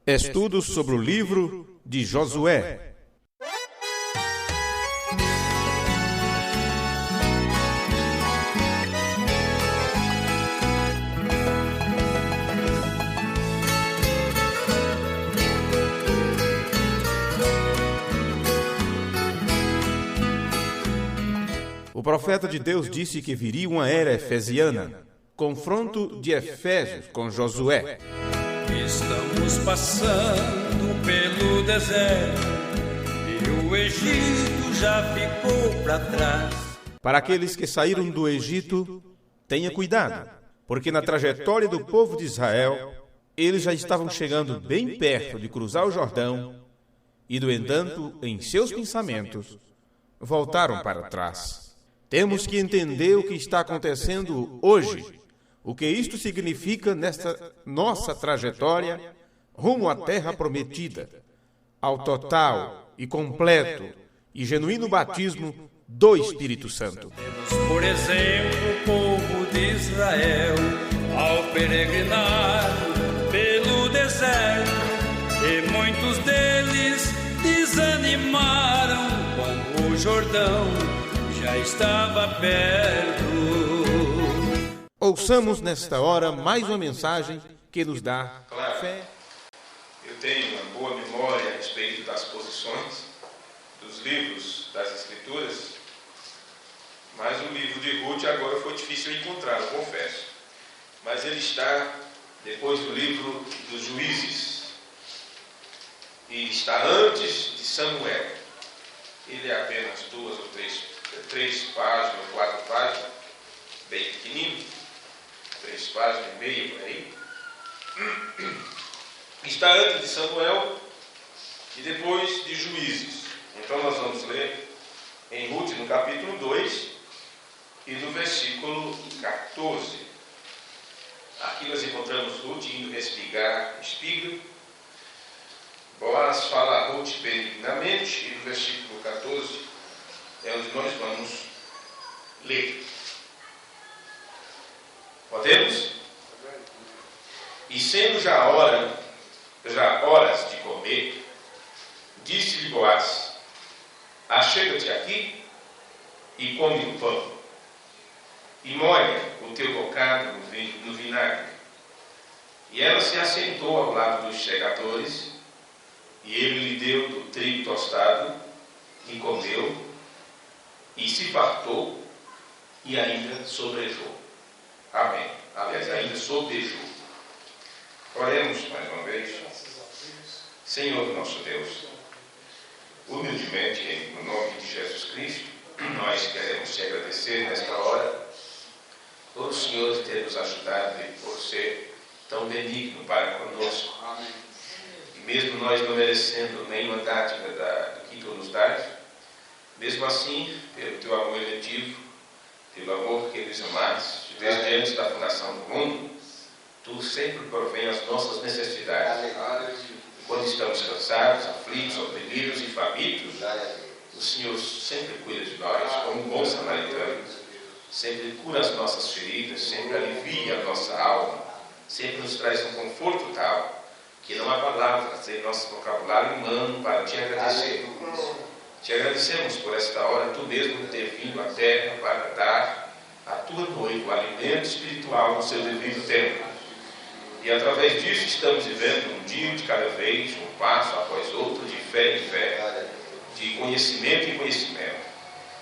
Estudos sobre o livro de Josué. O profeta de Deus disse que viria uma era efesiana. Confronto de Efésios com Josué. Estamos passando pelo deserto e o Egito já ficou para trás. Para aqueles que saíram do Egito, tenha cuidado, porque na trajetória do povo de Israel, eles já estavam chegando bem perto de cruzar o Jordão e, no entanto, em seus pensamentos, voltaram para trás. Temos que entender o que está acontecendo hoje, o que isto significa nesta nossa trajetória rumo à terra prometida, ao total e completo e genuíno batismo do Espírito Santo. Temos, por exemplo, o povo de Israel ao peregrinar pelo deserto, e muitos deles desanimaram quando o Jordão já estava perto. Ouçamos nesta hora mais uma mensagem que nos dá fé. Eu tenho uma boa memória a respeito das posições dos livros das Escrituras, mas o livro de Ruth agora foi difícil encontrar, eu confesso. Mas ele está depois do livro dos Juízes e está antes de Samuel. Ele é apenas 2 ou 3 páginas, 4 páginas, bem pequenino. 3 páginas e meia por aí. Está antes de Samuel e depois de Juízes. Então nós vamos ler em Ruth no capítulo 2 e no versículo 14. Aqui nós encontramos Ruth indo espiga. Boaz fala a Ruth benignamente, e no versículo 14 é onde nós vamos ler. Podemos? E sendo já horas de comer, disse-lhe Boaz: achega-te aqui e come o pão, e molha o teu bocado no vinagre. E ela se assentou ao lado dos segadores, e ele lhe deu do trigo tostado, e comeu, e se fartou, e ainda sobrejou. Amém. Aliás, ainda sobejou. Oremos mais uma vez. Senhor nosso Deus, humildemente, no nome de Jesus Cristo, nós queremos te agradecer nesta hora por o Senhor ter nos ajudado e por ser tão benigno para conosco. Amém. E mesmo nós não merecendo nenhuma dádiva do que tu nos dás, mesmo assim, pelo teu amor eletivo, pelo amor que nos amaste, desde antes da fundação do mundo, tu sempre provém as nossas necessidades. E quando estamos cansados, aflitos, oprimidos e famintos, o Senhor sempre cuida de nós, como um bom samaritano. Sempre cura as nossas feridas, sempre alivia a nossa alma, sempre nos traz um conforto tal, que não há palavras em nosso vocabulário humano para te agradecer. Te agradecemos por esta hora, tu mesmo ter vindo à terra para dar à tua noiva o alimento espiritual no seu devido tempo. E através disso estamos vivendo um dia de cada vez, um passo após outro, de fé em fé, de conhecimento em conhecimento,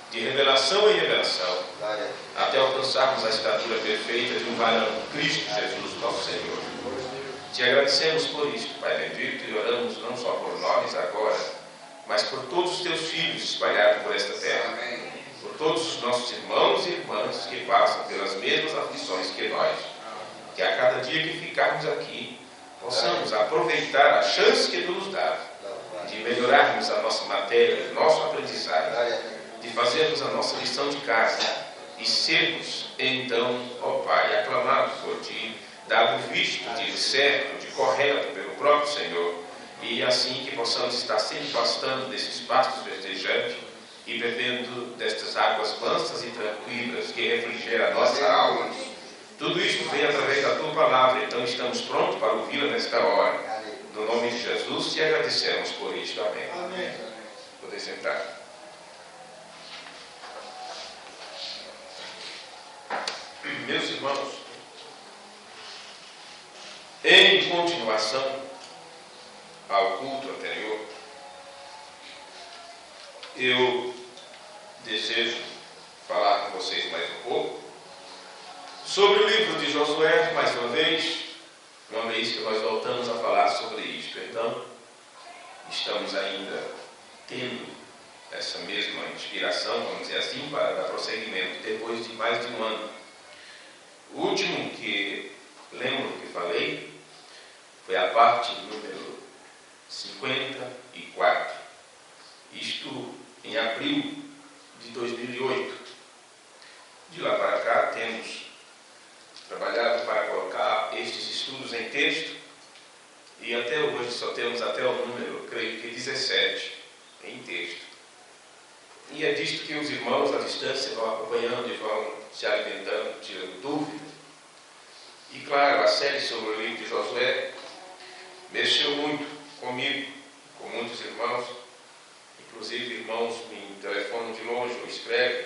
de revelação em revelação, até alcançarmos a estatura perfeita de um varão, Cristo Jesus, nosso Senhor. Te agradecemos por isto, Pai bendito, e oramos não só por nós agora, mas por todos os teus filhos espalhados por esta terra, por todos os nossos irmãos e irmãs que passam pelas mesmas aflições que nós, que a cada dia que ficarmos aqui, possamos aproveitar a chance que tu nos dá, de melhorarmos a nossa matéria, o nosso aprendizado, de fazermos a nossa lição de casa, e sermos, então, ó Pai, aclamados por ti, dado visto de certo, de correto pelo próprio Senhor, e assim que possamos estar sempre pastando desses pastos verdejantes e bebendo destas águas mansas e tranquilas que refrigeram a nossa alma. Tudo isto vem através da tua palavra, então estamos prontos para ouvi-la nesta hora. No nome nome de Jesus te agradecemos por isto. Amém. Amém. Poder sentar. Meus irmãos, em continuação ao culto anterior, eu desejo falar com vocês mais um pouco sobre o livro de Josué, mais uma vez que nós voltamos a falar sobre isto. Então, estamos ainda tendo essa mesma inspiração, vamos dizer assim, para dar prosseguimento, depois de mais de um ano. O último que lembro que falei foi a parte número 54, isto em abril de 2008. De lá para cá temos trabalhado para colocar estes estudos em texto e até hoje só temos até o número, creio que 17, em texto. E é disto que os irmãos à distância vão acompanhando e vão se alimentando, tirando dúvidas. E claro, a série sobre o livro de Josué mexeu muito comigo, com muitos irmãos, inclusive irmãos me telefonam de longe ou escrevem,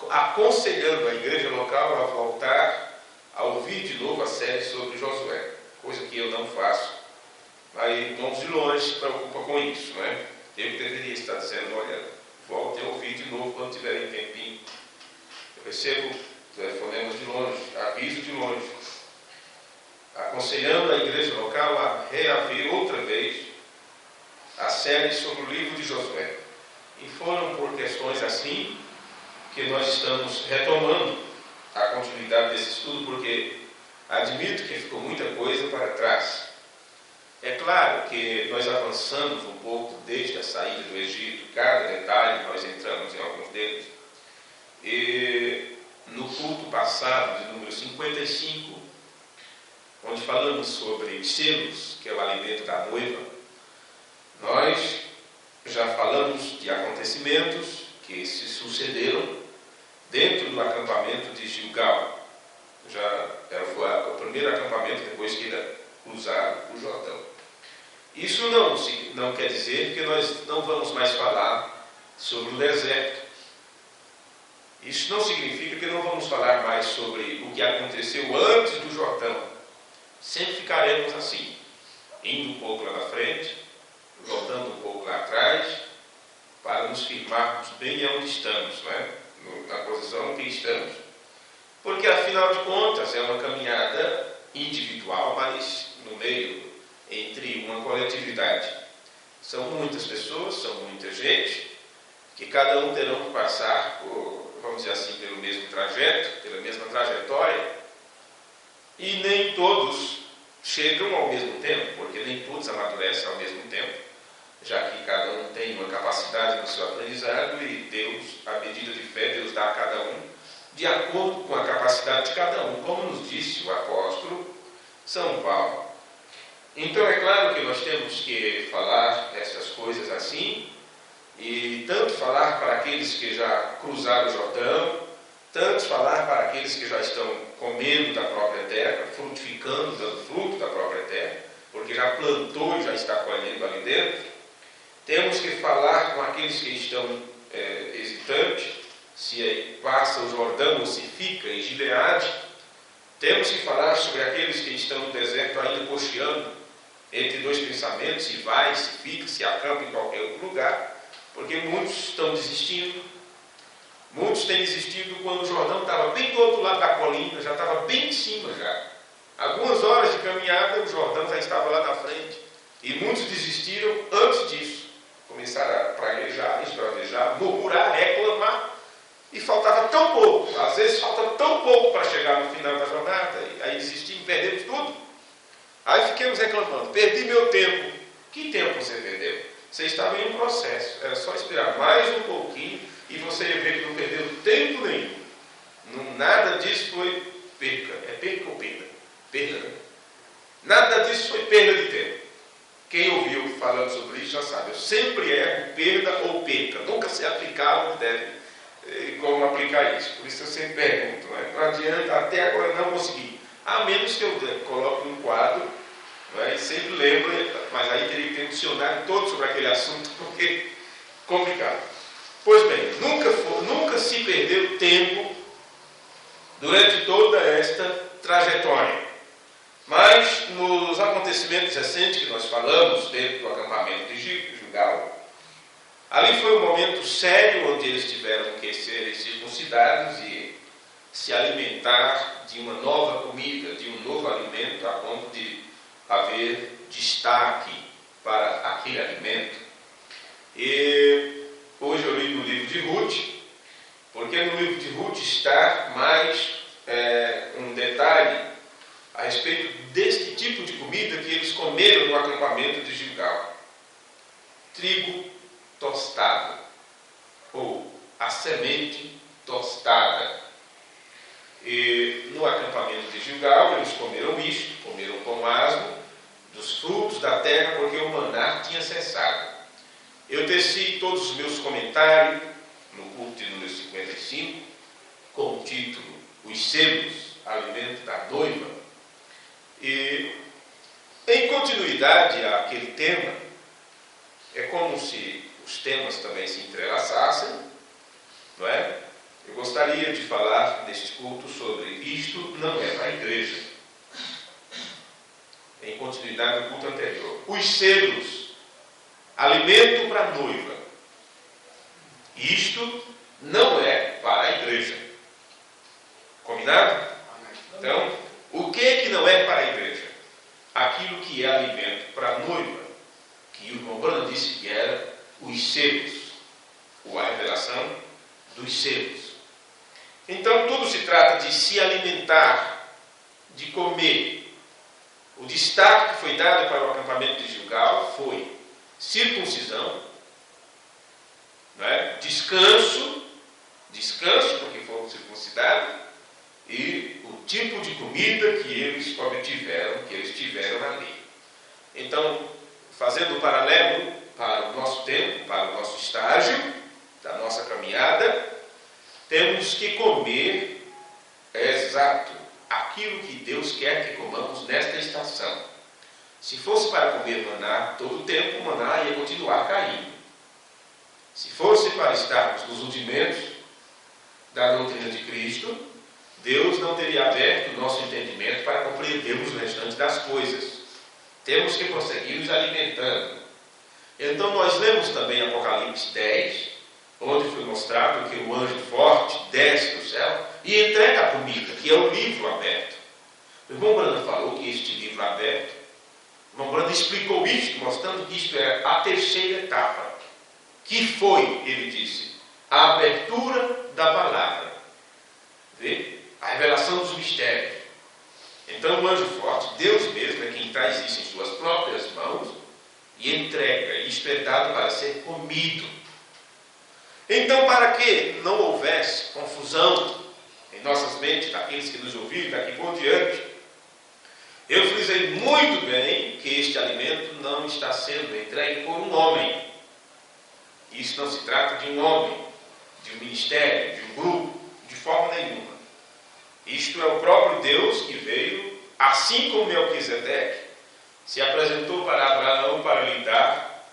aconselhando a igreja local a voltar a ouvir de novo a série sobre Josué, coisa que eu não faço. Aí irmãos de longe se preocupam com isso, não é? Eu deveria estar dizendo, olha, volte a ouvir de novo quando tiverem tempinho. Eu recebo telefonemas de longe, aviso de longe, aconselhando a igreja local a reaver outra vez a série sobre o livro de Josué. E foram por questões assim que nós estamos retomando a continuidade desse estudo, porque admito que ficou muita coisa para trás. É claro que nós avançamos um pouco desde a saída do Egito, cada detalhe nós entramos em alguns deles. E no culto passado, de número 55, onde falamos sobre selos, que é o alimento da noiva, nós já falamos de acontecimentos que se sucederam dentro do acampamento de Gilgal. Foi o primeiro acampamento depois que ele cruzaram o Jordão. Isso não quer dizer que nós não vamos mais falar sobre o deserto. Isso não significa que não vamos falar mais sobre o que aconteceu antes do Jordão. Sempre ficaremos assim, indo um pouco lá na frente, voltando um pouco lá atrás, para nos firmarmos bem onde estamos, né? Na posição em que estamos. Porque, afinal de contas, é uma caminhada individual, mas no meio, entre uma coletividade. São muitas pessoas, são muita gente, que cada um terão que passar por, vamos dizer assim, pelo mesmo trajeto, pela mesma trajetória, e nem todos chegam ao mesmo tempo, porque nem todos amadurecem ao mesmo tempo, já que cada um tem uma capacidade no seu aprendizado e Deus, a medida de fé, Deus dá a cada um de acordo com a capacidade de cada um, como nos disse o apóstolo São Paulo. Então é claro que nós temos que falar essas coisas assim, e tanto falar para aqueles que já cruzaram o Jordão, tanto falar para aqueles que já estão comendo da própria terra, frutificando, dando fruto da própria terra, porque já plantou e já está colhendo ali dentro. Temos que falar com aqueles que estão hesitantes, se passa o Jordão ou se fica em Gileade. Temos que falar sobre aqueles que estão no deserto ainda cocheando entre dois pensamentos, se vai, se fica, se acampa em qualquer outro lugar, porque muitos estão desistindo. Muitos têm desistido quando o Jordão estava bem do outro lado da colina, já estava bem em cima já. Algumas horas de caminhada, o Jordão já estava lá na frente. E muitos desistiram antes disso. Começaram a praguejar, esbravejar, murmurar, reclamar. E faltava tão pouco. Às vezes falta tão pouco para chegar no final da jornada. E aí desistimos, perdemos tudo. Aí fiquemos reclamando. Perdi meu tempo. Que tempo você perdeu? Você estava em um processo. Era só esperar mais um pouquinho e você ia ver que não perdeu tempo nenhum. Nada disso foi perca. É perca ou perda? Perda, né? Nada disso foi perda de tempo. Quem ouviu falando sobre isso já sabe. Eu sempre erro perda ou perca. Nunca sei aplicar onde deve. Como aplicar isso. Por isso eu sempre pergunto. Não adianta, até agora não consegui. A menos que eu coloque um quadro, sempre lembro, mas aí teria que ter um dicionário todo sobre aquele assunto, porque é complicado. Pois bem, nunca se perdeu tempo durante toda esta trajetória. Mas nos acontecimentos recentes que nós falamos, dentro do acampamento de Gilgal, ali foi um momento sério onde eles tiveram que ser circuncidados e se alimentar de uma nova comida, de um novo alimento, a ponto de haver destaque para aquele alimento. E hoje eu li no livro de Ruth, porque no livro de Ruth está mais um detalhe a respeito deste tipo de comida que eles comeram no acampamento de Gilgal. Trigo tostado, ou a semente tostada. E no acampamento de Gilgal eles comeram isto, comeram pão asmo, dos frutos da terra, porque o maná tinha cessado. Eu teci todos os meus comentários no culto de número 55, com o título Os Selos, Alimento da Noiva. E, em continuidade àquele tema, é como se os temas também se entrelaçassem, não é? Eu gostaria de falar neste culto sobre isto não é para a igreja. Em continuidade do culto anterior. Os selos, alimento para a noiva. Isto não é para a igreja. Combinado? Então, o que não é para a igreja? Aquilo que é alimento para a noiva, que o irmão Branham disse que era os selos, ou a revelação dos selos. Então, tudo se trata de se alimentar, de comer. O destaque que foi dado para o acampamento de Gilgal foi circuncisão, não é? Descanso, porque foram circuncidados, e o tipo de comida que eles obtiveram, que eles tiveram ali. Então, fazendo um paralelo para o nosso tempo, para o nosso estágio, da nossa caminhada, temos que comer exato aquilo que Deus quer que comamos nesta estação. Se fosse para comer maná todo o tempo, o maná ia continuar caindo. Se fosse para estarmos nos rudimentos da doutrina de Cristo, Deus não teria aberto o nosso entendimento para compreendermos o restante das coisas. Temos que prosseguir nos alimentando. Então nós lemos também Apocalipse 10, onde foi mostrado que o anjo forte desce do céu e entrega a comida, que é o livro aberto. O irmão Branham falou que este livro aberto, o irmão Branham explicou isto, mostrando que isto é a terceira etapa. Que foi, ele disse, a abertura da palavra. Vê? A revelação dos mistérios. Então o anjo forte, Deus mesmo, é quem traz isso em suas próprias mãos e entrega. Isto é dado para ser comido. Então, para que não houvesse confusão em nossas mentes, daqueles que nos ouviram daqui por diante, eu frisei muito bem que este alimento não está sendo entregue por um homem. Isso não se trata de um homem, de um ministério, de um grupo, de forma nenhuma. Isto é o próprio Deus que veio, assim como Melquisedeque se apresentou para Abraão para lhe dar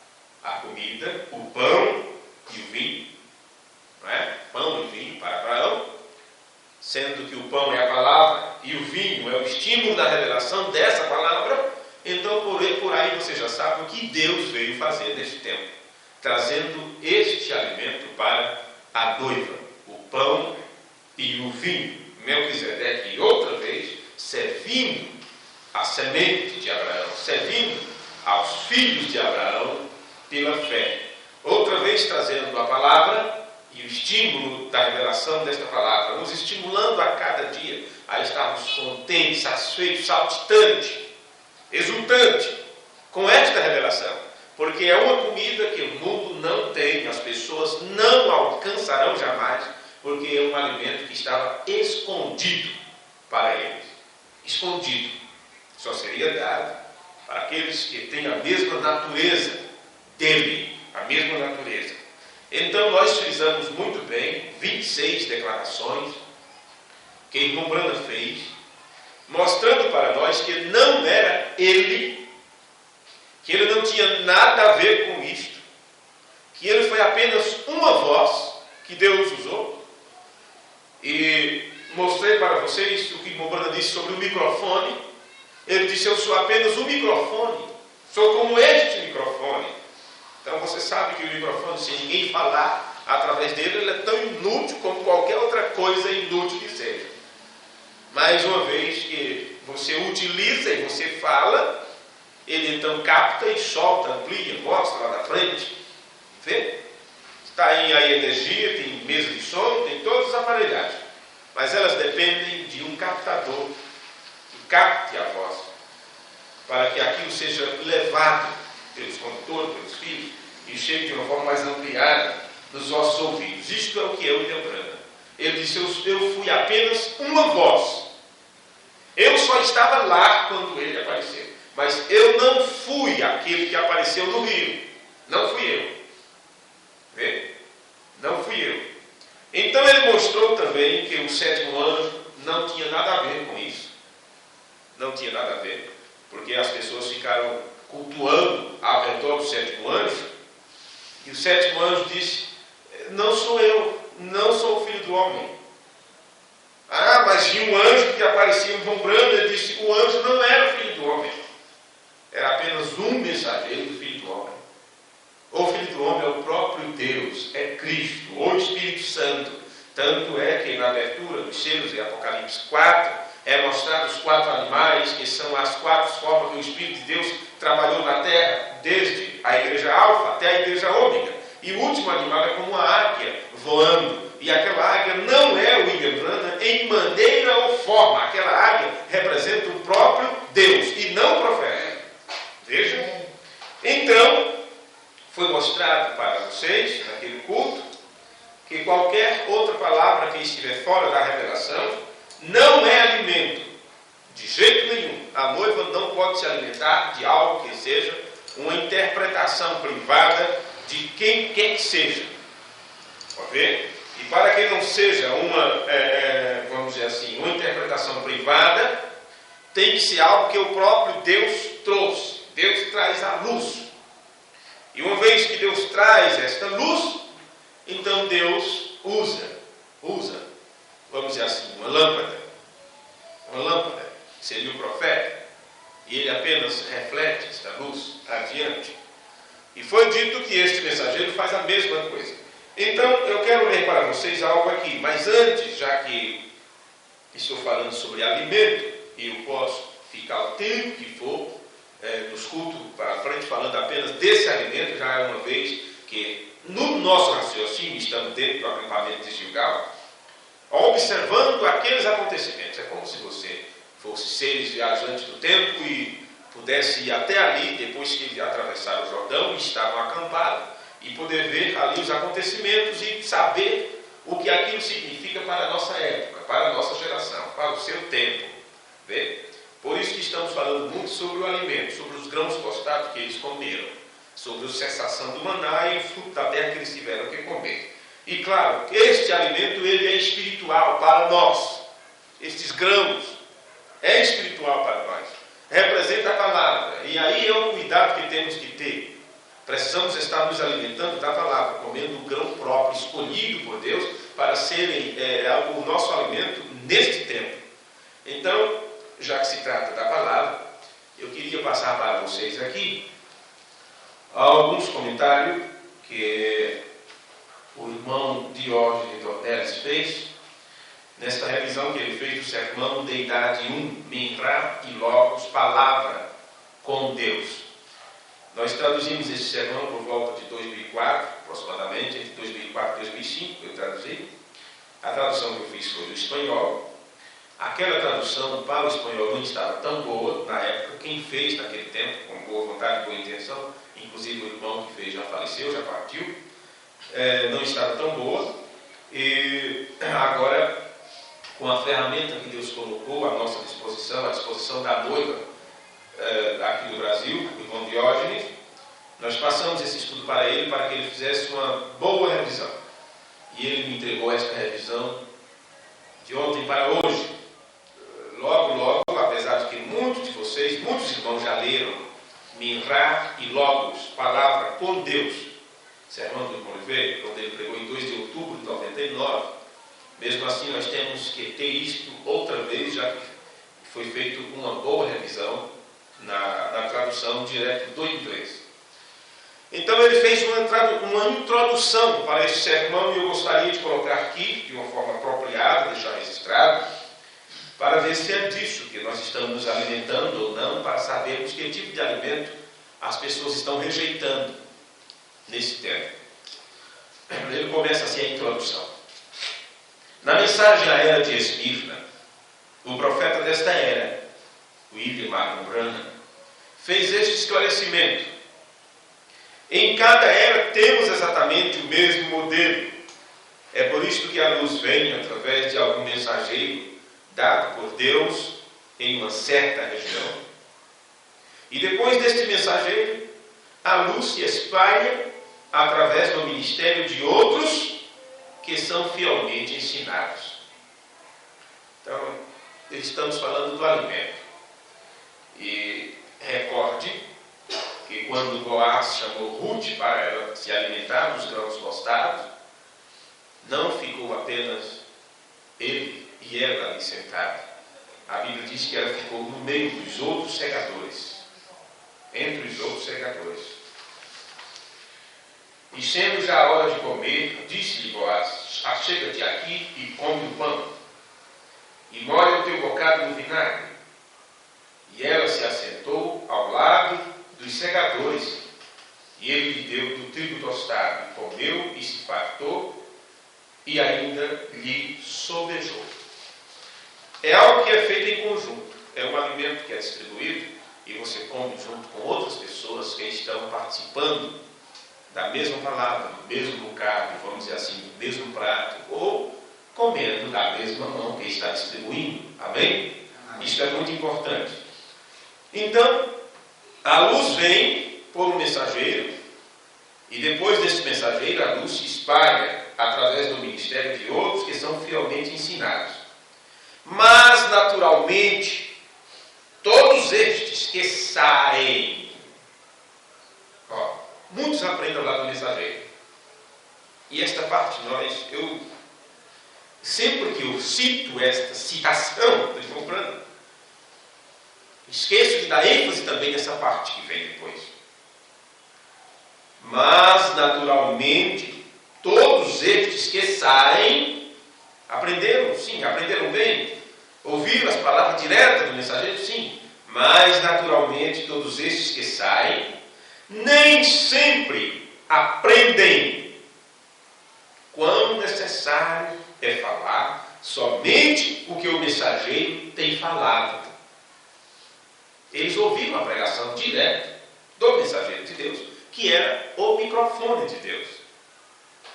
a comida, o pão e o vinho. Não é? Pão e vinho para Abraão, sendo que o pão é a palavra e o vinho é o estímulo da revelação dessa palavra. Então por aí você já sabe o que Deus veio fazer neste tempo, trazendo este alimento para a noiva, o pão e o vinho. Melquisedeque, outra vez, servindo a semente de Abraão, servindo aos filhos de Abraão pela fé. Outra vez trazendo a palavra e o estímulo da revelação desta palavra, nos estimulando a cada dia a estarmos contentes, satisfeitos, saltitantes, exultantes com esta revelação. Porque é uma comida que o mundo não tem, as pessoas não alcançarão jamais, porque é um alimento que estava escondido para eles. Escondido. Só seria dado para aqueles que têm a mesma natureza dele, a mesma natureza. Então nós frisamos muito bem 26 declarações que irmão Branham fez, mostrando para nós que não era ele não tinha nada a ver com isto, que ele foi apenas uma voz que Deus usou. E mostrei para vocês o que Umbanda disse sobre o microfone. Ele disse: eu sou apenas um microfone, sou como este microfone. Então você sabe que o microfone, se ninguém falar através dele, ele é tão inútil como qualquer outra coisa inútil que seja. Mas uma vez que você utiliza e você fala, ele então capta e solta, amplia, mostra lá da frente. Vê? Está aí a energia, tem mesa de som, tem todas as aparelhagens. Mas elas dependem de um captador que capte a voz, para que aquilo seja levado pelos condutores, pelos fios, e chegue de uma forma mais ampliada nos nossos ouvidos. Isto é o que é o William Branham. Ele disse: eu fui apenas uma voz. Eu só estava lá quando ele apareceu. Mas eu não fui aquele que apareceu no rio. Não fui eu. Vê? Não fui eu. Então ele mostrou também que o sétimo anjo não tinha nada a ver com isso. Não tinha nada a ver. Porque as pessoas ficaram cultuando ao redor do sétimo anjo. E o sétimo anjo disse: não sou eu, não sou o filho do homem. Ah, mas tinha um anjo que aparecia em Umbanda. Ele disse: o anjo não era o filho do homem. Era apenas um mensageiro do filho do homem. O filho do homem é o próprio Deus, é Cristo, o Espírito Santo. Tanto é que na abertura dos selos de Apocalipse 4, é mostrado os 4 animais, que são as 4 formas que o Espírito de Deus trabalhou na terra, desde a igreja alfa até a igreja ômega. E o último animal é como uma águia voando. E aquela águia não é o William Branham em maneira ou forma. Aquela águia representa o próprio Deus e não o profeta. Veja. Então, foi mostrado para vocês, naquele culto, que qualquer outra palavra que estiver fora da revelação não é alimento. De jeito nenhum. A noiva não pode se alimentar de algo que seja uma interpretação privada de quem quer que seja. Pode ver? E para que não seja vamos dizer assim, uma interpretação privada, tem que ser algo que o próprio Deus trouxe. Deus traz a luz. E uma vez que Deus traz esta luz, então Deus usa, vamos dizer assim, uma lâmpada, que seria o profeta, e ele apenas reflete esta luz adiante. E foi dito que este mensageiro faz a mesma coisa. Então, eu quero ler para vocês algo aqui, mas antes, já que estou falando sobre alimento, e eu posso ficar o tempo que for nos cultos para frente, falando apenas desse alimento, já é uma vez que no nosso raciocínio, estamos dentro do acampamento de Gilgal, observando aqueles acontecimentos. É como se você fosse seres viajantes do tempo e pudesse ir até ali, depois que atravessaram o Jordão, e estavam acampados, e poder ver ali os acontecimentos e saber o que aquilo significa para a nossa época, para a nossa geração, para o seu tempo. Vê? Por isso que estamos falando muito sobre o alimento, sobre os grãos tostados que eles comeram, sobre a cessação do maná e o fruto da terra que eles tiveram que comer. E claro, este alimento ele é espiritual para nós. Estes grãos é espiritual para nós. Representa a palavra. E aí é o cuidado que temos que ter. Precisamos estar nos alimentando da palavra, comendo o grão próprio, escolhido por Deus, para serem o nosso alimento neste tempo. Então, já que se trata da palavra, eu queria passar para vocês aqui alguns comentários que o irmão Diógenes Dornelles fez nesta revisão que ele fez do sermão Deidade 1, Minra e Logos, Palavra com Deus. Nós traduzimos esse sermão por volta de 2004, aproximadamente, entre 2004 e 2005, eu traduzi. A tradução que eu fiz foi do espanhol. Aquela tradução para o espanhol não estava tão boa na época. Quem fez naquele tempo, com boa vontade e boa intenção, inclusive o irmão que fez já faleceu, já partiu, não estava tão boa. E agora, com a ferramenta que Deus colocou à nossa disposição, à disposição da noiva aqui do Brasil, o irmão Diógenes, nós passamos esse estudo para ele, para que ele fizesse uma boa revisão. E ele me entregou esta revisão de ontem para hoje. Logo, apesar de que muitos de vocês, muitos irmãos já leram Minrá e Logos, palavra por Deus. Sermão do Oliveira, quando ele pregou em 2 de outubro de 99. Mesmo assim, nós temos que ter isto outra vez, já que foi feita uma boa revisão na tradução direto do inglês. Então ele fez uma introdução para este sermão, e eu gostaria de colocar aqui, de uma forma apropriada, deixar registrado, para ver se é disso que nós estamos nos alimentando ou não, para sabermos que tipo de alimento as pessoas estão rejeitando nesse tempo. Ele começa assim a introdução. Na mensagem à era de Esmirna, o profeta desta era, William Marion Branham, fez este esclarecimento. Em cada era temos exatamente o mesmo modelo. É por isto que a luz vem através de algum mensageiro dado por Deus em uma certa região. E depois deste mensageiro, a luz se espalha através do ministério de outros que são fielmente ensinados. Então, estamos falando do alimento. E recorde que quando Boaz chamou Ruth para ela se alimentar dos grãos tostados, não ficou apenas ele e ela ali sentados. A Bíblia diz que ela ficou no meio dos outros segadores. Entre os outros segadores. E sendo já a hora de comer, disse-lhe Boaz: achega-te aqui e come o pão, e molha o teu bocado no vinagre. E ela se assentou ao lado dos segadores, e ele lhe deu do trigo tostado, e comeu e se fartou, e ainda lhe sobejou. É algo que é feito em conjunto, é um alimento que é distribuído, e você come junto com outras pessoas que estão participando da mesma palavra, do mesmo bocado, vamos dizer assim, do mesmo prato, ou comendo da mesma mão que está distribuindo. Amém? Isso é muito importante. Então, a luz vem por um mensageiro, e depois desse mensageiro, a luz se espalha através do ministério de outros que são fielmente ensinados. Mas, naturalmente, todos estes que saem, muitos aprendem lá do mensageiro. E esta parte, sempre que eu cito esta citação, estou comprando, esqueço de dar ênfase também nessa parte que vem depois. Mas, naturalmente, todos estes que saem, aprenderam, sim, aprenderam bem, ouviram as palavras diretas do mensageiro, sim, mas, naturalmente, todos estes que saem, nem sempre aprendem quão necessário é falar somente o que o mensageiro tem falado. Eles ouviram a pregação direta do mensageiro de Deus, que era o microfone de Deus,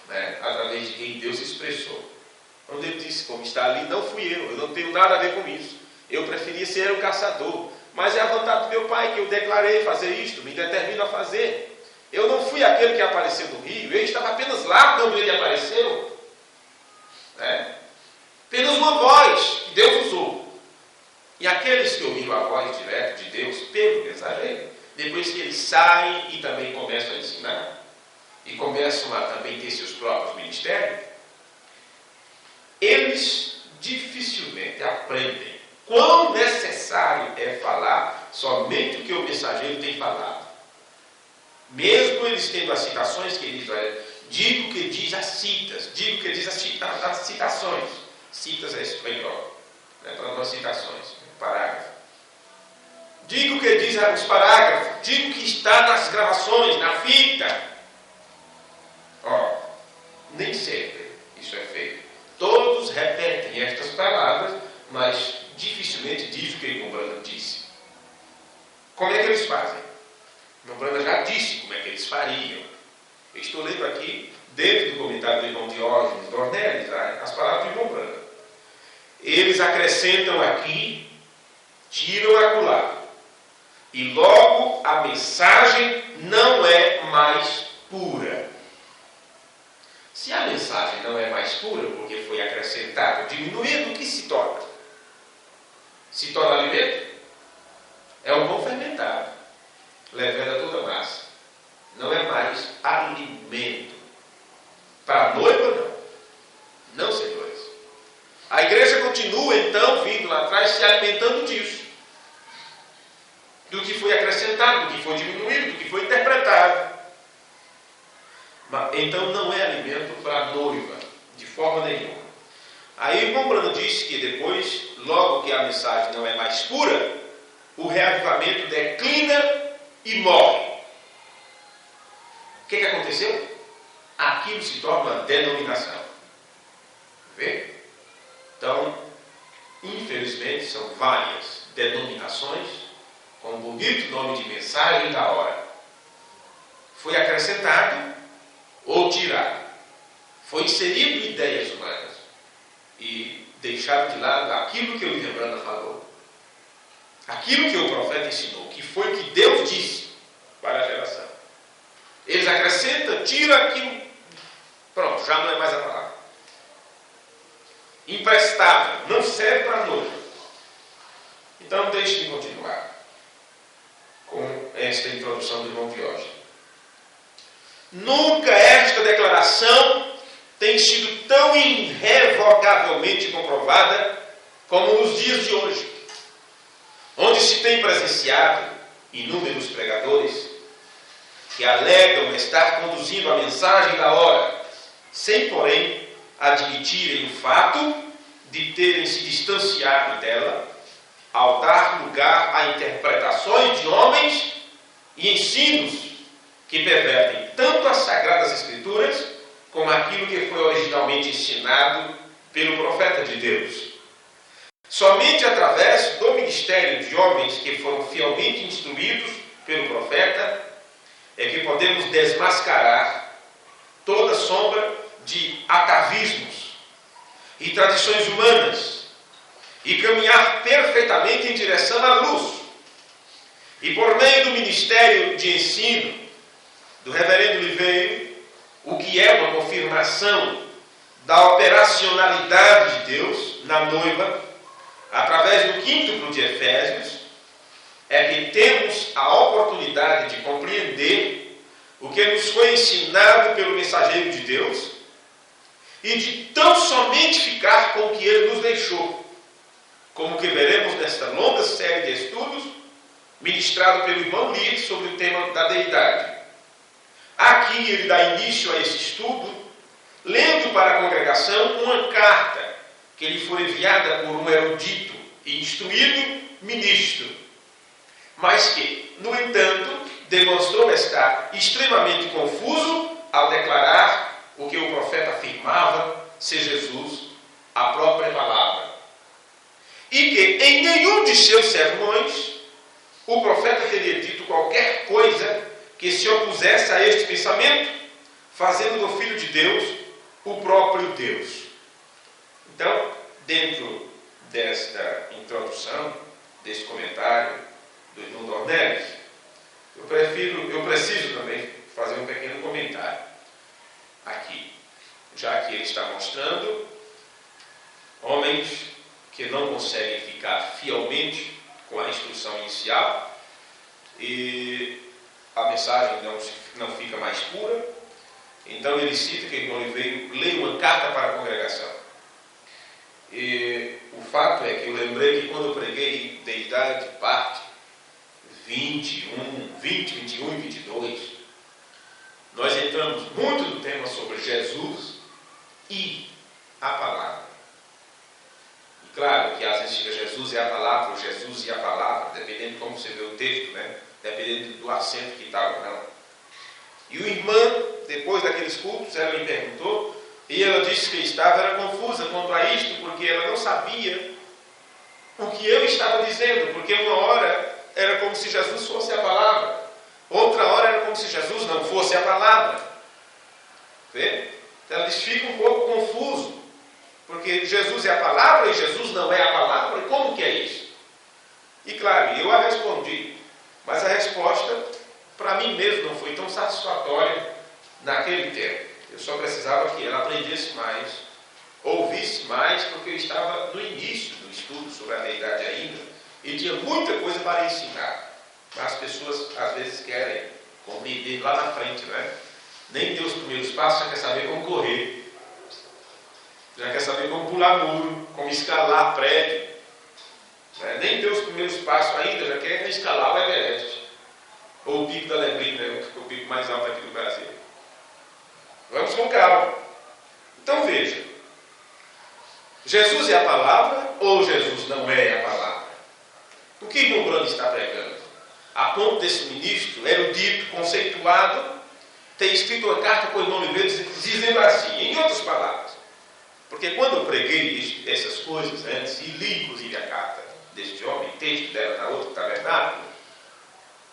né? Através de quem Deus expressou. Quando ele disse: como está ali, não fui eu não tenho nada a ver com isso. Eu preferia ser um caçador, mas é a vontade do meu Pai que eu declarei fazer isto, me determino a fazer. Eu não fui aquele que apareceu no rio, eu estava apenas lá quando ele apareceu. Apenas uma voz que Deus usou. E aqueles que ouviram a voz direta de Deus pelo mensageiro, depois que eles saem e também começam a ensinar, e começam a também ter seus próprios ministérios, eles dificilmente aprendem quão necessário é falar somente o que o mensageiro tem falado. Mesmo eles tendo as citações que eles digo o que diz as citas, digo o que diz as citações. Citas é espanhol, para nós citações, parágrafo. Digo o que diz os parágrafos, digo o que está nas gravações, na fita. Nem sempre isso é feito. Todos repetem estas palavras, mas dificilmente diz o que Irmão Branham disse. Como é que eles fazem? Irmão Branham já disse como é que eles fariam. Eu estou lendo aqui, dentro do comentário do irmão Diógenes Dornelles, as palavras do Irmão Branham. Eles acrescentam aqui, tiram acolá. E logo a mensagem não é mais pura. Se a mensagem não é mais pura, porque foi acrescentado, diminuído, o que se torna? Se torna alimento? É um pão fermentado. leveda toda a massa. Não é mais alimento. Para a noiva, não. Não, senhores. A igreja continua, então, vindo lá atrás, se alimentando disso. Do que foi acrescentado, do que foi diminuído, do que foi interpretado. Então não é alimento para a noiva, de forma nenhuma. Aí o irmão Branham disse que depois, logo que a mensagem não é mais pura, o reavivamento declina e morre. O que aconteceu? Aquilo se torna uma denominação. Vê? Então, infelizmente, são várias denominações com o bonito nome de mensagem da hora. Foi acrescentado ou tirado. Foi inserido ideias humanas e deixado de lado aquilo que o William Branham falou. Aquilo que o profeta ensinou, que foi o que Deus disse para a geração. Eles acrescentam, tiram aquilo. Pronto, já não é mais a palavra. Imprestável, não serve para noiva. Então deixe-me continuar com esta introdução do irmão Diógenes. Nunca esta declaração tem sido tão irrevogavelmente comprovada como nos dias de hoje, onde se tem presenciado inúmeros pregadores que alegam estar conduzindo a mensagem da hora, sem, porém, admitirem o fato de terem se distanciado dela ao dar lugar a interpretações de homens e ensinos que pervertem tanto as Sagradas Escrituras como aquilo que foi originalmente ensinado pelo profeta de Deus. Somente através do ministério de homens que foram fielmente instruídos pelo profeta é que podemos desmascarar toda sombra de atavismos e tradições humanas e caminhar perfeitamente em direção à luz. E por meio do ministério de ensino do reverendo Liveiro, o que é uma confirmação da operacionalidade de Deus na noiva, através do quíntuplo de Efésios, é que temos a oportunidade de compreender o que nos foi ensinado pelo mensageiro de Deus e de tão somente ficar com o que ele nos deixou, como que veremos nesta longa série de estudos ministrado pelo irmão Lee sobre o tema da deidade. Aqui ele dá início a esse estudo, lendo para a congregação uma carta que lhe foi enviada por um erudito e instruído ministro, mas que, no entanto, demonstrou estar extremamente confuso ao declarar o que o profeta afirmava ser Jesus, a própria palavra. E que em nenhum de seus sermões o profeta teria dito qualquer coisa que se opusesse a este pensamento, fazendo do Filho de Deus o próprio Deus. Então, dentro desta introdução, deste comentário do irmão Dornelles, eu preciso também fazer um pequeno comentário aqui, já que ele está mostrando homens que não conseguem ficar fielmente com a instrução inicial e a mensagem não fica mais pura. Então ele cita que o irmão Oliveira lê uma carta para a congregação. E o fato é que eu lembrei que quando eu preguei Deidade, parte 20, 21 e 22, nós entramos muito no tema sobre Jesus e a palavra. E claro que às vezes fica Jesus e a palavra, ou Jesus e a palavra, dependendo de como você vê o texto, né? Dependendo do acento que está ou não. E o irmão, depois daqueles cultos, ela me perguntou, e ela disse que era confusa quanto a isto, porque ela não sabia o que eu estava dizendo, porque uma hora era como se Jesus fosse a palavra, outra hora era como se Jesus não fosse a palavra. Vê? Ela disse, fica um pouco confuso, porque Jesus é a palavra e Jesus não é a palavra, e como que é isso? E claro, eu a respondi, mas a resposta para mim mesmo não foi tão satisfatória naquele tempo. Eu só precisava que ela aprendesse mais, ouvisse mais, porque eu estava no início do estudo sobre a deidade ainda, e tinha muita coisa para ensinar. Mas as pessoas às vezes querem compreender lá na frente, né? Nem deu os primeiros passos, já quer saber como correr. Já quer saber como pular muro, como escalar prédio. Né? Nem deu os primeiros passos ainda, já quer escalar o Everest. Ou o Pico da Lebrina, né? O pico mais alto aqui do Brasil. Vamos com calma. Então veja. Jesus é a palavra ou Jesus não é a palavra? O que irmão Brando está pregando? A ponto desse ministro, erudito, conceituado, ter escrito uma carta para o irmão Oliveira dizendo assim, em outras palavras. Porque quando eu preguei essas coisas antes, e li inclusive a carta deste homem, texto dela na outra tabernáculo,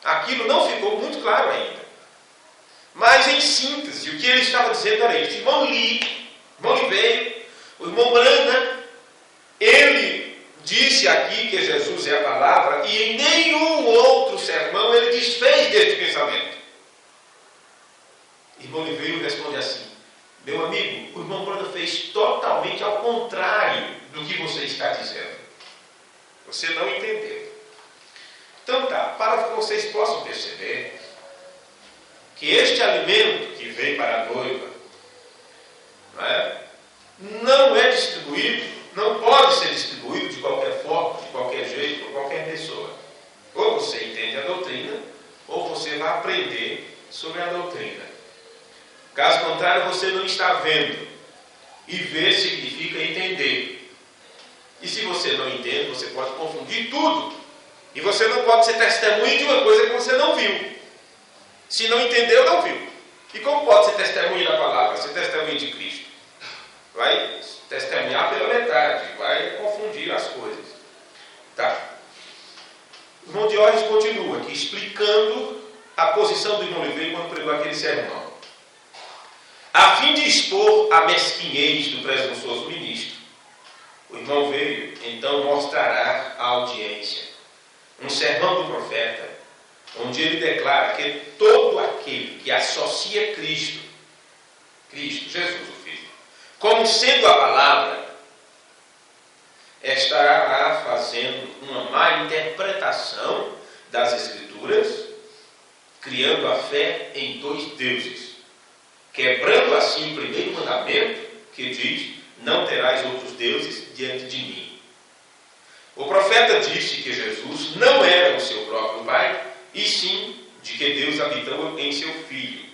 aquilo não ficou muito claro ainda. Mas em síntese, o que ele estava dizendo era isso. Irmão Oliveira, o irmão Brana, ele disse aqui que Jesus é a palavra e em nenhum outro sermão ele desfez deste pensamento. Irmão Oliveira responde assim: meu amigo, o irmão Brana fez totalmente ao contrário do que você está dizendo. Você não entendeu. Então tá, para que vocês possam perceber que este alimento que vem para a noiva não é distribuído, não pode ser distribuído de qualquer forma, de qualquer jeito, por qualquer pessoa. Ou você entende a doutrina, ou você vai aprender sobre a doutrina. Caso contrário, você não está vendo. E ver significa entender. E se você não entende, você pode confundir tudo. E você não pode ser testemunha de uma coisa que você não viu. Se não entendeu, não viu. E como pode ser testemunha da palavra? Ser testemunha de Cristo? Vai testemunhar pela metade, vai confundir as coisas. Tá. O irmão Diógenes continua aqui explicando a posição do irmão Oliveira quando pregou aquele sermão. A fim de expor a mesquinhez do presunçoso ministro, o irmão veio, então, mostrará à audiência um sermão do profeta, onde ele declara que todo aquele que associa Cristo, Jesus o Filho, como sendo a palavra, estará fazendo uma má interpretação das Escrituras, criando a fé em dois deuses, quebrando assim o primeiro mandamento que diz: não terás outros deuses diante de mim. O profeta disse que Jesus não era o seu próprio Pai, e sim de que Deus habitou em seu Filho.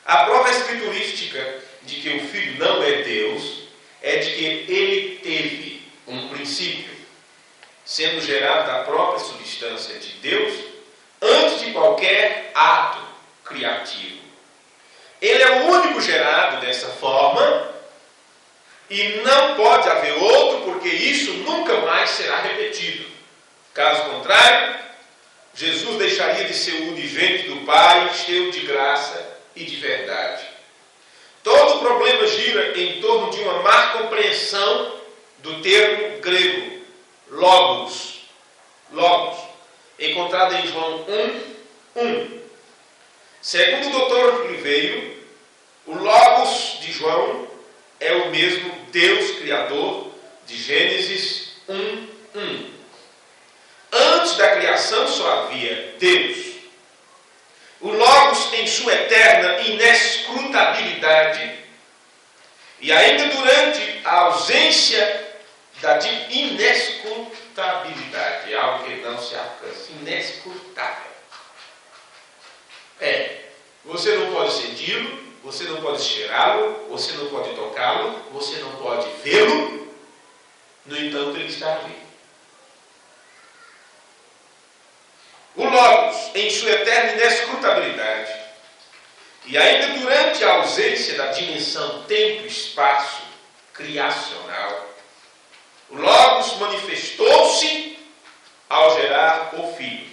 A prova escriturística de que o Filho não é Deus é de que ele teve um princípio, sendo gerado da própria substância de Deus, antes de qualquer ato criativo. Ele é o único gerado dessa forma e não pode haver outro, porque isso nunca mais será repetido. Caso contrário, Jesus deixaria de ser o unigênito do Pai, cheio de graça e de verdade. Todo o problema gira em torno de uma má compreensão do termo grego logos, encontrado em João 1:1. Segundo o doutor Oliveira, o logos de João é o mesmo Deus Criador de Gênesis 1:1. Antes da criação só havia Deus. O Logos em sua eterna inescrutabilidade e ainda durante a ausência da inescrutabilidade, é algo que não se alcança, inescrutável. Você não pode senti-lo, você não pode cheirá-lo, você não pode tocá-lo, você não pode vê-lo, no entanto ele está ali. O Logos, em sua eterna inescrutabilidade, e ainda durante a ausência da dimensão tempo-espaço criacional, o Logos manifestou-se ao gerar o Filho.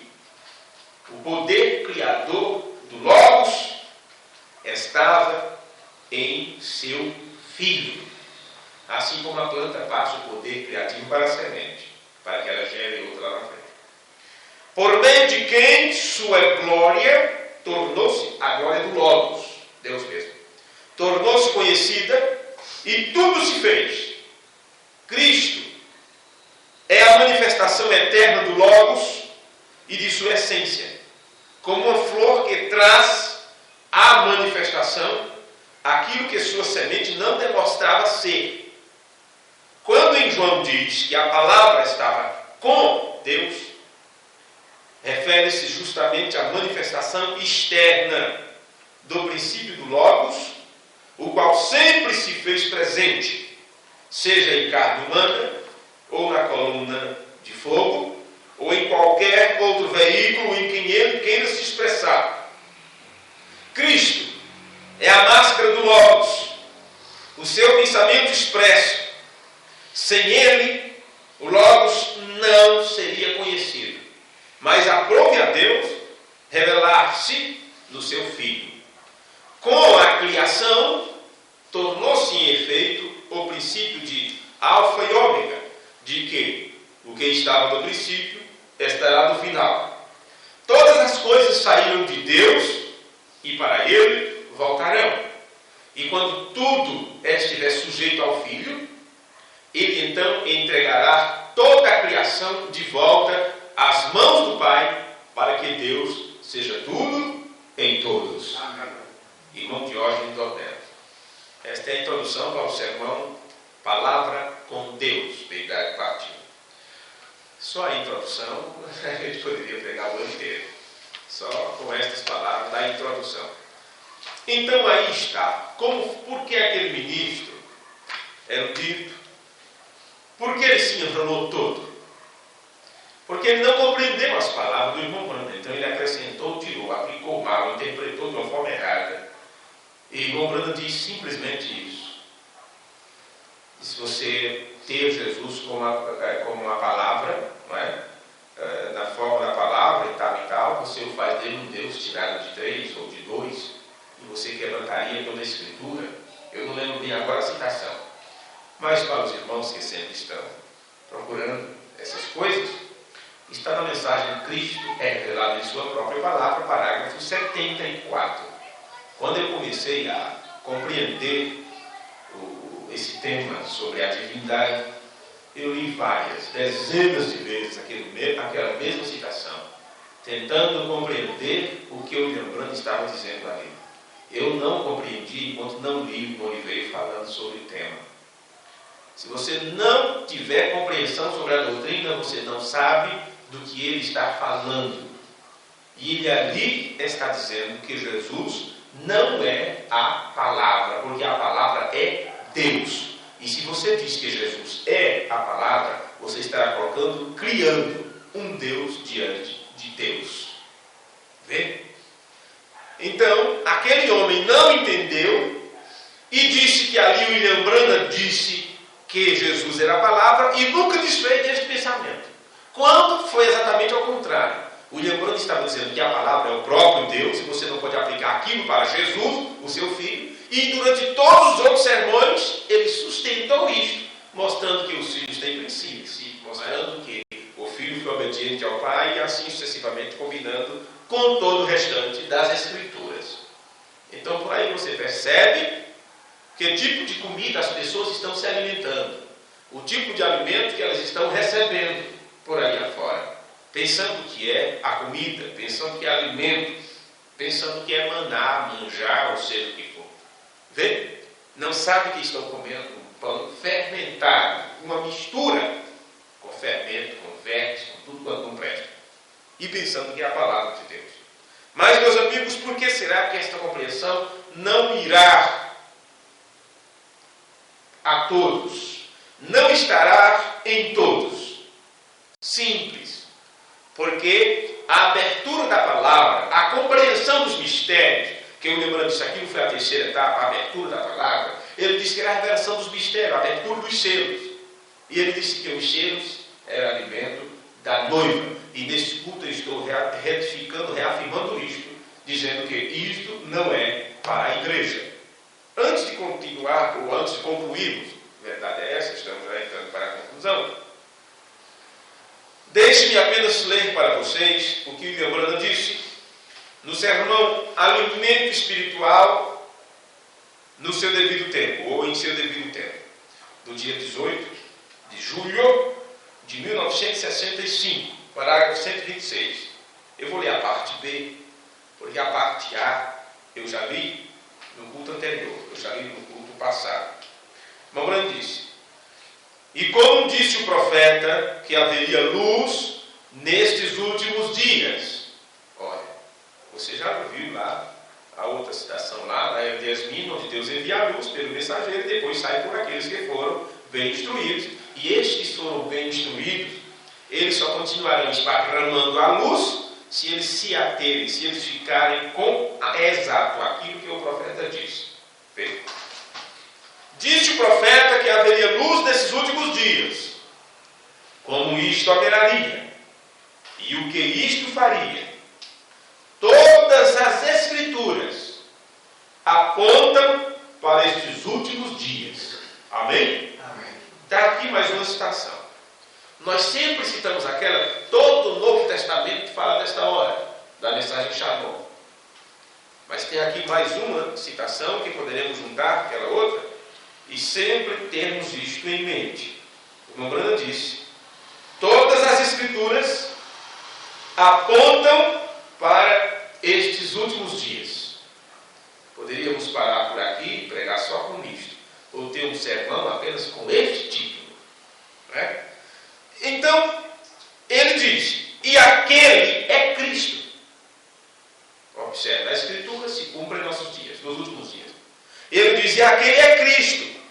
O poder criador do Logos estava em seu Filho, assim como a planta passa o poder criativo para a semente, para que ela gere outra lá na frente. Por meio de quem sua glória tornou-se, a glória do Logos, Deus mesmo, tornou-se conhecida e tudo se fez. Cristo é a manifestação eterna do Logos e de sua essência. como uma flor que traz à manifestação aquilo que sua semente não demonstrava ser. Quando em João diz que a palavra estava com Deus, refere-se justamente à manifestação externa do princípio do Logos, o qual sempre se fez presente, seja em carne humana, ou na coluna de fogo, ou em qualquer outro veículo em que ele queira se expressar. Cristo é a máscara do Logos, o seu pensamento expresso. Sem ele, o Logos não seria conhecido. Mas aprove a Deus revelar-se no seu Filho. Com a criação, tornou-se em efeito o princípio de alfa e ômega, de que o que estava no princípio estará no final. Todas as coisas saíram de Deus e para Ele voltarão. E quando tudo estiver sujeito ao Filho, Ele então entregará toda a criação de volta às mãos do Pai, para que Deus seja tudo em todos. Irmão Diógenes Dornelles. Esta é a introdução para o sermão Palavra com Deus, da Idade Partida. Só a introdução, a gente poderia pregar o ano inteiro, só com estas palavras da introdução. Então aí está, por que aquele ministro erudito, por que ele se enrolou todo? Porque ele não compreendeu as palavras do irmão Branham. Então ele acrescentou, tirou, aplicou mal, interpretou de uma forma errada. E o irmão Branham diz simplesmente isso. E se você ter Jesus como uma palavra, não é? Na forma da palavra e tal, você o faz dele um Deus tirado de 3 ou de 2, e você quebrantaria toda a Escritura. Eu não lembro bem agora a citação. Mas para os irmãos que sempre estão procurando essas coisas, está na mensagem de Cristo, é revelado em sua própria palavra, parágrafo 74. Quando eu comecei a compreender esse tema sobre a divindade, eu li dezenas de vezes aquela mesma citação, tentando compreender o que o William Branham estava dizendo ali. Eu não compreendi enquanto não li o Oliveira falando sobre o tema. Se você não tiver compreensão sobre a doutrina, você não sabe do que ele está falando. E ele ali está dizendo que Jesus não é a palavra, porque a palavra é Deus. E se você diz que Jesus é a palavra, você estará criando um Deus diante de Deus. Vê? Então, aquele homem não entendeu e disse que ali o William Branham disse que Jesus era a palavra e nunca desfez desse pensamento. Quando foi exatamente ao contrário. O William Branham estava dizendo que a palavra é o próprio Deus e você não pode aplicar aquilo para Jesus, o seu filho. E durante todos os outros sermões, ele sustentou isto, mostrando que os filhos têm princípios, mostrando que o filho foi obediente ao pai e assim sucessivamente, combinando com todo o restante das Escrituras. Então, por aí você percebe que tipo de comida as pessoas estão se alimentando, o tipo de alimento que elas estão recebendo por aí afora, pensando que é a comida, pensando que é alimento, pensando que é maná, manjar, ou seja o que for. Vê? Não sabe que estão comendo um pão fermentado, uma mistura com fermento, com vermes, com tudo quanto não presta. E pensando que é a palavra de Deus. Mas, meus amigos, por que será que esta compreensão não irá a todos? Não estará em todos. Simples. Porque a abertura da palavra, a compreensão dos mistérios, que eu lembrando disso aqui, não foi a terceira etapa, a abertura da palavra, ele disse que era a revelação dos mistérios, a abertura dos selos. E ele disse que os selos eram alimento da noiva. E nesse culto eu estou retificando, reafirmando isto, dizendo que isto não é para a igreja. Antes de continuar, ou antes de concluirmos, a verdade é essa, estamos já entrando para a conclusão. Deixe-me apenas ler para vocês o que William Branham disse no sermão Alimento Espiritual no seu devido tempo, ou em seu devido tempo, do dia 18 de julho de 1965, parágrafo 126. Eu vou ler a parte B Porque a parte A eu já li no culto anterior, eu já li no culto passado. Irmão Branco disse: e como disse o profeta que haveria luz nestes últimos dias. Olha, você já ouviu lá a outra citação lá, na Yasmin, onde Deus envia a luz pelo mensageiro e depois sai por aqueles que foram bem instruídos. E estes que foram bem instruídos, eles só continuarão esparramando a luz se eles se aterem, se eles ficarem com exato aquilo que o profeta disse. Veja. Disse o profeta que haveria luz nesses últimos dias, como isto operaria, e o que isto faria. Todas as Escrituras apontam para estes últimos dias. Amém? Amém. Está aqui mais uma citação. Nós sempre citamos aquela, todo o Novo Testamento fala desta hora, da mensagem Shalom. Mas tem aqui mais uma citação que poderemos juntar aquela outra e sempre termos isto em mente. O irmão Branham disse: todas as Escrituras apontam para estes últimos dias. Poderíamos parar por aqui e pregar só com isto, ou ter um sermão apenas com este título, né? Então, ele diz: e aquele é Cristo. Observe, a Escritura se cumpre em nossos dias, nos últimos dias. Ele diz: e aquele é Cristo.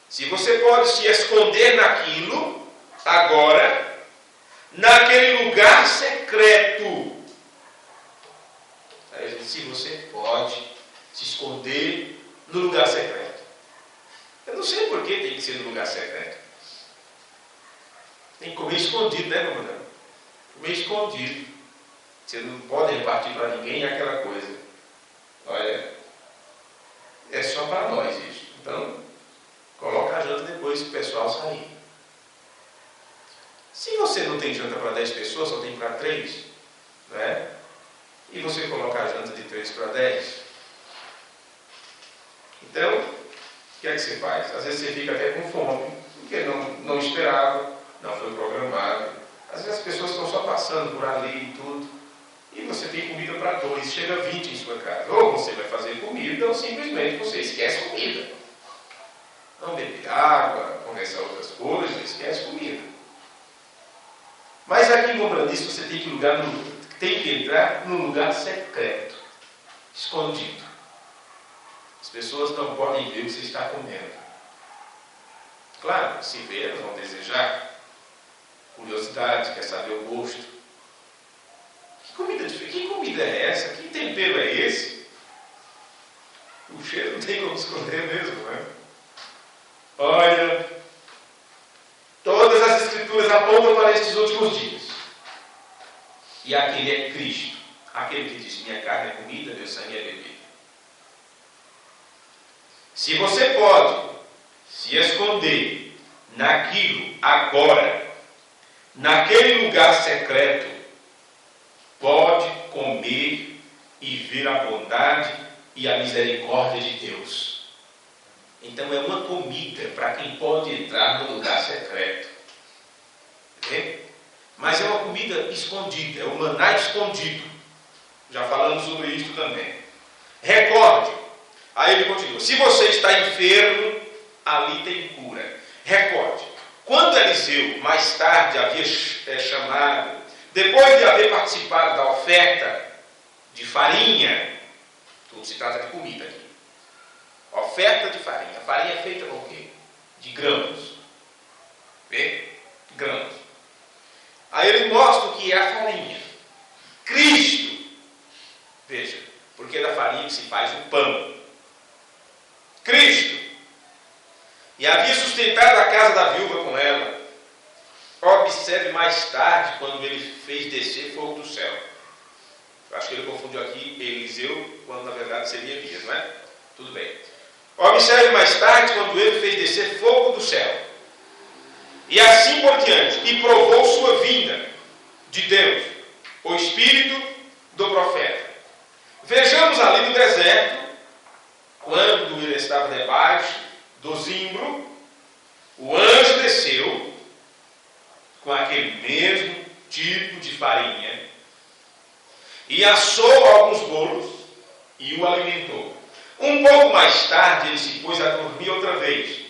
Se você pode se esconder naquilo, agora, naquele lugar secreto. Aí ele diz: se você pode se esconder no lugar secreto. Eu não sei por que tem que ser no lugar secreto. Tem que comer escondido, né, irmão? Comer escondido. Você não pode repartir para ninguém aquela coisa. Olha, é só para nós isso. Então, coloca a janta depois que o pessoal sair. Se você não tem janta para 10 pessoas, só tem para 3, né? E você coloca a janta de 3 para 10. Então, o que é que você faz? Às vezes você fica até com fome, porque não esperava, não foi programado. Às vezes as pessoas estão só passando por ali e tudo, e você tem comida para 2, chega 20 em sua casa. Ou você vai fazer comida, ou simplesmente você esquece comida. Não beber água, conversar outras coisas, esquece comida. Mas aqui, como disse, você tem que entrar num lugar secreto, escondido. As pessoas não podem ver o que você está comendo. Claro, se ver, elas vão desejar. Curiosidade, quer saber o gosto. Que comida é essa? Que tempero é esse? O cheiro não tem como esconder mesmo, né? Olha, todas as Escrituras apontam para estes últimos dias. E aquele é Cristo. Aquele que diz: minha carne é comida, meu sangue é bebida. Se você pode se esconder naquilo agora, naquele lugar secreto, pode comer e ver a bondade e a misericórdia de Deus. Então é uma comida para quem pode entrar no lugar secreto. Entende? Mas é uma comida escondida, é o maná escondido. Já falamos sobre isso também. Recorde. Aí ele continua: se você está enfermo, ali tem cura. Recorde. Quando Eliseu mais tarde havia chamado, depois de haver participado da oferta de farinha, tudo se trata de comida aqui. Oferta de farinha. A farinha é feita com o quê? De grãos. Vê? Grãos. Aí ele mostra o que é a farinha. Cristo. Veja, porque é da farinha que se faz o pão. Cristo. E havia sustentado a casa da viúva com ela. Observe mais tarde, quando ele fez descer fogo do céu. Eu acho que ele confundiu aqui Eliseu, quando na verdade seria Elias, não é? Tudo bem. Observe mais tarde, quando ele fez descer fogo do céu. E assim por diante. E provou sua vinda de Deus, o Espírito do profeta. Vejamos ali no deserto, quando ele estava debaixo do zimbro, o anjo desceu com aquele mesmo tipo de farinha. e assou alguns bolos e o alimentou. Um pouco mais tarde, ele se pôs a dormir outra vez.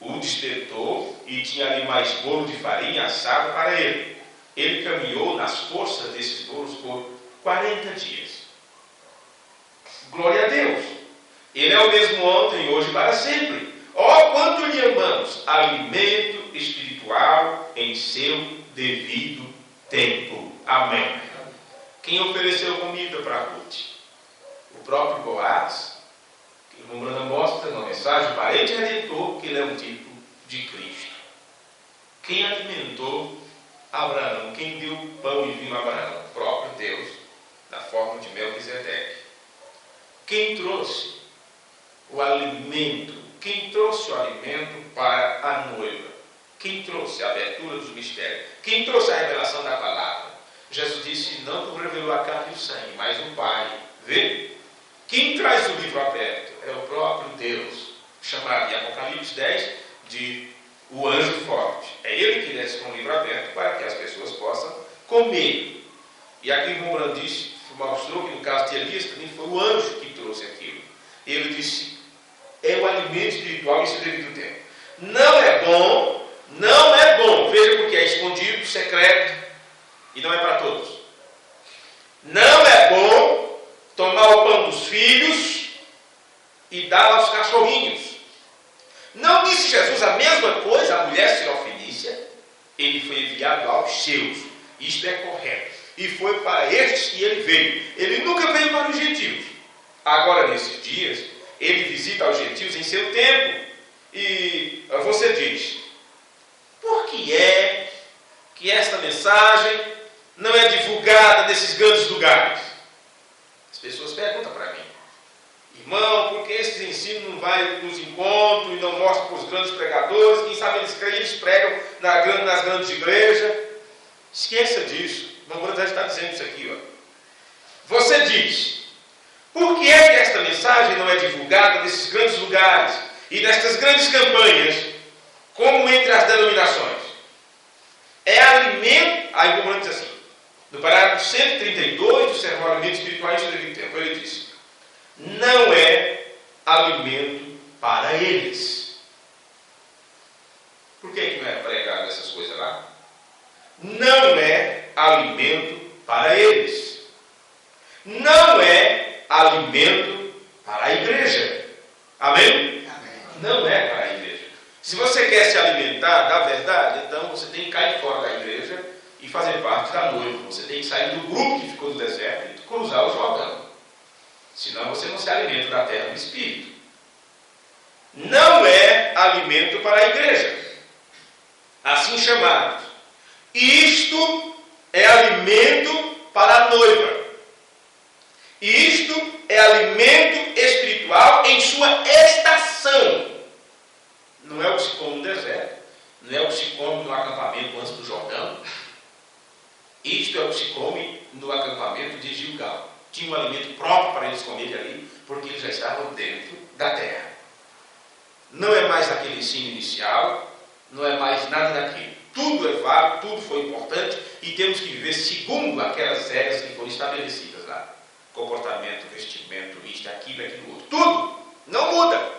O despertou e tinha ali mais bolo de farinha assado para ele. Ele caminhou nas forças desses bolos por 40 dias. Glória a Deus! Ele é o mesmo ontem, hoje e para sempre. Ó, quanto lhe amamos! Alimento espiritual em seu devido tempo. Amém. Quem ofereceu comida para Ruth? O próprio Boaz, que o irmão Branham mostra na mensagem, parente redentor, que ele é um tipo de Cristo. Quem alimentou Abraão? Quem deu pão e vinho a Abraão? O próprio Deus, na forma de Melquisedeque. Quem trouxe o alimento? Quem trouxe o alimento para a noiva? Quem trouxe a abertura dos mistérios? Quem trouxe a revelação da palavra? Jesus disse, não por revelou a carne e o sangue, mas o Pai. Vê? Quem traz o livro aberto? É o próprio Deus, chamado em Apocalipse 10 de o anjo forte. É ele que desce com o livro aberto para que as pessoas possam comer. E aqui o irmão Branham disse, mostrou que no caso de Elias também foi o anjo que trouxe aquilo. Ele disse, é o alimento espiritual em seu devido tempo. Não é bom, não é bom. Veja porque é escondido, secreto, e não é para todos. Não é bom tomar o pão dos filhos e dar aos cachorrinhos. Não disse Jesus a mesma coisa à mulher sirofenícia? Ele foi enviado aos seus. Isto é correto. E foi para estes que ele veio. Ele nunca veio para os gentios. Agora, nesses dias, ele visita os gentios em seu tempo. E você diz, por que é que esta mensagem não é divulgada nesses grandes lugares? As pessoas perguntam para mim, irmão, por que esses ensinos não vai nos encontros e não mostram para os grandes pregadores? Quem sabe eles pregam nas grandes igrejas? Esqueça disso. O irmão Branham já está dizendo isso aqui. Ó. Você diz, por que é que esta mensagem não é divulgada nesses grandes lugares e nestas grandes campanhas, como entre as denominações? É alimento. Aí o irmão Branham diz assim, no parágrafo 132 do Sermão Alimento Espiritual em seu devido tempo, ele diz, não é alimento para eles. Por que não é pregado essas coisas lá? Não é alimento para eles. Não é alimento para a igreja. Amém? Amém? Não é para a igreja. Se você quer se alimentar da verdade, então você tem que cair fora da igreja e fazer parte da noiva. Você tem que sair do grupo que ficou no deserto e cruzar o Jordão. Senão você não se alimenta da terra do Espírito. Não é alimento para a igreja. Assim chamados. Isto é alimento para a noiva. Isto é alimento espiritual em sua estação. Não é o que se come no deserto. Não é o que se come no acampamento antes do Jordão. Isto é o que se come no acampamento de Gilgal. Tinha um alimento próprio para eles comerem ali, porque eles já estavam dentro da terra. Não é mais aquele ensino inicial, não é mais nada daquilo. Tudo é válido, tudo foi importante e temos que viver segundo aquelas regras que foram estabelecidas lá. Comportamento, vestimento, isto, aquilo, aquilo outro. Tudo não muda.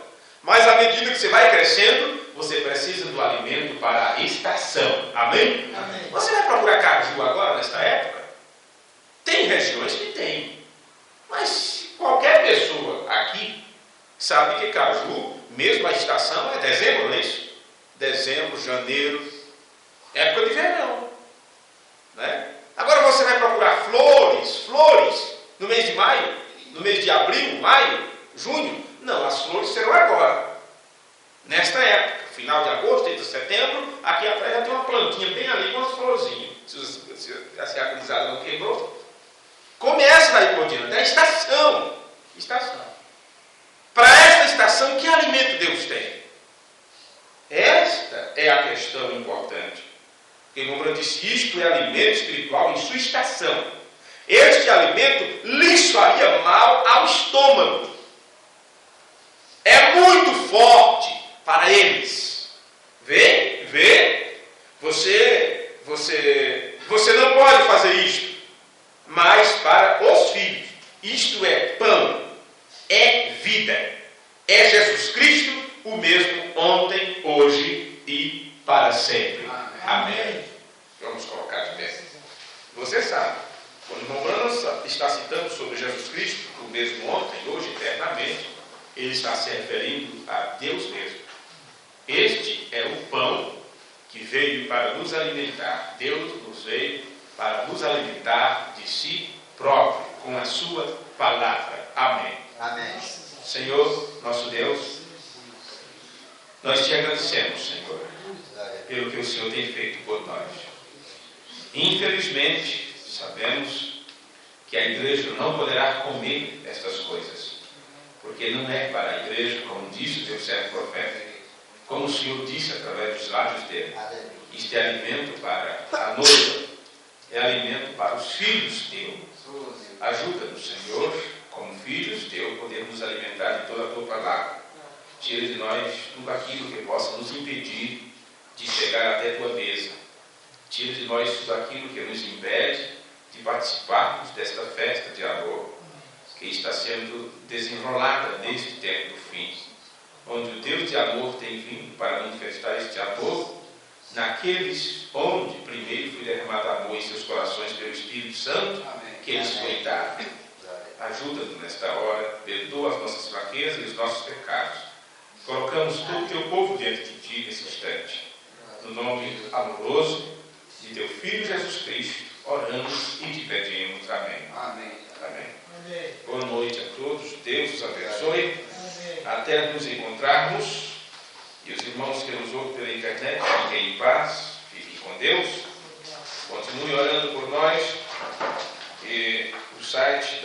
Mas à medida que você vai crescendo, você precisa do alimento para a estação. Amém? Amém. Você vai procurar caju agora, nesta época? Tem regiões que tem. Mas qualquer pessoa aqui sabe que caju, mesmo a estação, é dezembro, não é isso? Dezembro, janeiro, época de verão. Né? Agora você vai procurar flores, no mês de maio, no mês de abril, maio, junho. Não, as flores serão agora. Nesta época, final de agosto, entre setembro, aqui atrás já tem uma plantinha bem ali com as florzinhas. Se a agonizada não quebrou, começa daí por diante. É estação. Para esta estação, que alimento Deus tem? Esta é a questão importante. Porque o irmão Branham disse, isto é alimento espiritual em sua estação. Este alimento lhes faria mal ao estômago. É muito forte para eles. Vê. Você não pode fazer isto. Mas para Isto é pão, é vida. É Jesus Cristo o mesmo ontem, hoje e para sempre. Amém. Vamos colocar de pé. Você sabe, quando o irmão Branham está citando sobre Jesus Cristo, o mesmo ontem, hoje e eternamente, ele está se referindo a Deus mesmo. Este é o pão que veio para nos alimentar. Deus nos veio para nos alimentar de si próprio, com a sua palavra. Amém. Amém. Senhor, nosso Deus, nós te agradecemos, Senhor, pelo que o Senhor tem feito por nós. Infelizmente, sabemos que a igreja não poderá comer estas coisas, porque não é para a igreja, como disse o teu servo profeta, como o Senhor disse através dos lábios dele. Isto é alimento para a noiva, é alimento para os filhos teus. Ajuda-nos, Senhor, como filhos teus, poder nos alimentar de toda a tua palavra. Tira de nós tudo aquilo que possa nos impedir de chegar até a tua mesa. Tira de nós tudo aquilo que nos impede de participarmos desta festa de amor que está sendo desenrolada neste tempo do fim, onde o Deus de amor tem vindo para manifestar este amor naqueles onde primeiro foi derramado amor em seus corações pelo Espírito Santo, que eles foi dado. Ajuda-nos nesta hora, perdoa as nossas fraquezas e os nossos pecados. Colocamos todo o teu povo diante de ti nesse instante. No nome amoroso de teu Filho Jesus Cristo, oramos e te pedimos. Amém. Amém. Amém. Boa noite a todos. Deus os abençoe. Até nos encontrarmos. E os irmãos que nos ouvem pela internet, fiquem em paz, fiquem com Deus. Continue orando por nós. E o site